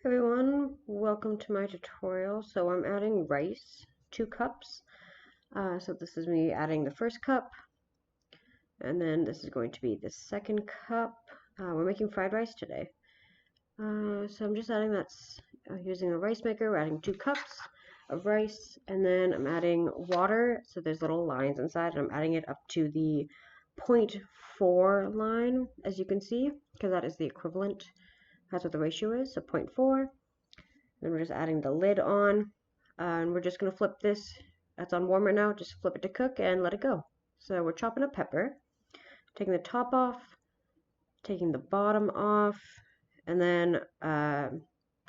Everyone, welcome to my tutorial. So I'm adding rice, 2 cups. So this is me adding the first cup, and then this is going to be the second cup. We're making fried rice today. So I'm just adding that using a rice maker. We're adding 2 cups of rice, and then I'm adding water. So there's little lines inside, and I'm adding it up to the 0.4 line, as you can see, because that is the equivalent. That's what the ratio is, so 0.4. Then we're just adding the lid on, and we're just going to flip this. That's on warm right now. Just flip it to cook and let it go. So we're chopping up pepper, taking the top off, taking the bottom off, and then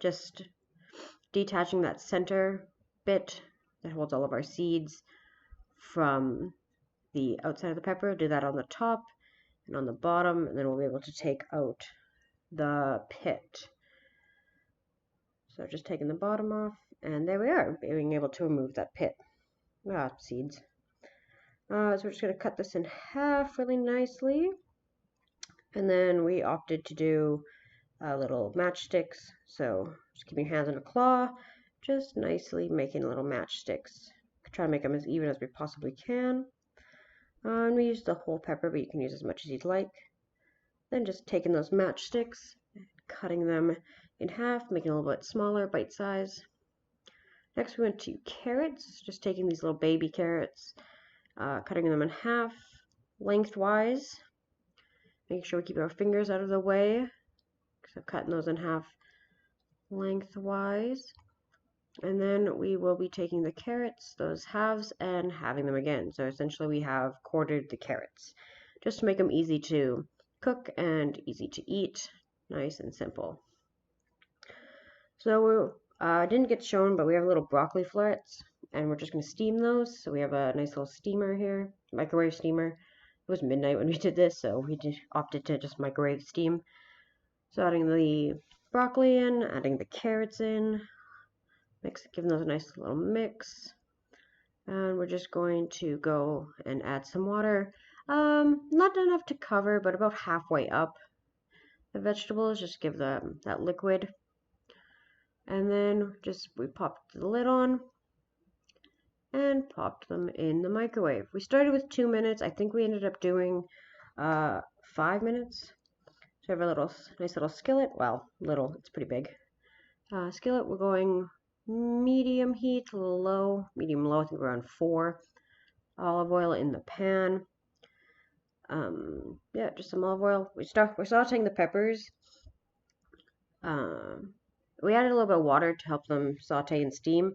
just detaching that center bit that holds all of our seeds from the outside of the pepper. Do that on the top and on the bottom, and then we'll be able to take out the pit. So just taking the bottom off, and there we are, being able to remove that pit. Seeds. So we're just going to cut this in half really nicely, and then we opted to do little matchsticks. So just keeping your hands on a claw, just nicely making little matchsticks. Try to make them as even as we possibly can. And we use the whole pepper, but you can use as much as you'd like. Then just taking those matchsticks, cutting them in half, making it a little bit smaller, bite size. Next we went to carrots, just taking these little baby carrots, cutting them in half lengthwise, making sure we keep our fingers out of the way, because I'm cutting those in half lengthwise. And then we will be taking the carrots, those halves, and halving them again. So essentially we have quartered the carrots, just to make them easy to cook and easy to eat, nice and simple. So we didn't get shown, but we have little broccoli florets, and we're just going to steam those. So we have a nice little steamer here, microwave steamer. It was midnight when we did this, so we opted to just microwave steam. So adding the broccoli in, adding the carrots in, giving those a nice little mix. And we're just going to go and add some water. Not enough to cover, but about halfway up the vegetables, just give them that liquid. And then we popped the lid on and popped them in the microwave. We started with 2 minutes. I think we ended up doing 5 minutes. So we have a nice little skillet. Well, little, it's pretty big. Skillet, we're going medium heat, low, medium low. I think we're on 4. Olive oil in the pan. Yeah, just some olive oil. We're sauteing the peppers. We added a little bit of water to help them saute and steam.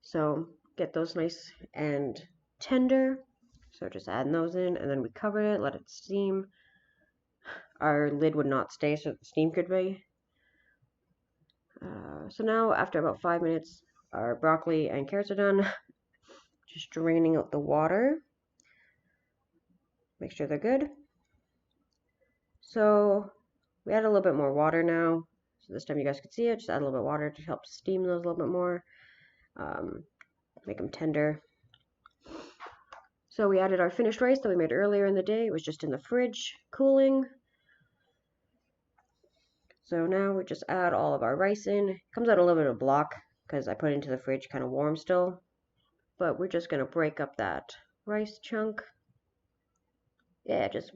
So get those nice and tender. So just adding those in, and then we covered it, let it steam. Our lid would not stay, so the steam could be. So now, after about 5 minutes, our broccoli and carrots are done. Just draining out the water. Make sure they're good. So we add a little bit more water now. So this time you guys could see it. Just add a little bit of water to help steam those a little bit more. Make them tender. So we added our finished rice that we made earlier in the day. It was just in the fridge, cooling. So now we just add all of our rice in. It comes out a little bit of a block because I put it into the fridge kind of warm still. But we're just going to break up that rice chunk. Yeah, just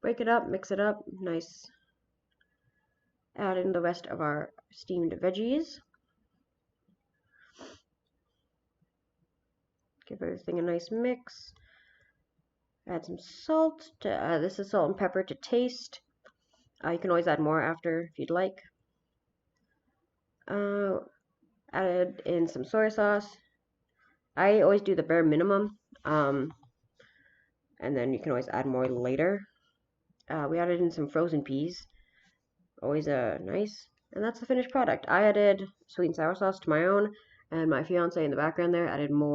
break it up, mix it up, nice. Add in the rest of our steamed veggies. Give everything a nice mix. Add some salt. This is salt and pepper to taste. You can always add more after if you'd like. Added in some soy sauce. I always do the bare minimum. And then you can always add more later. We added in some frozen peas. Always nice. And that's the finished product. I added sweet and sour sauce to my own, and my fiance in the background there added more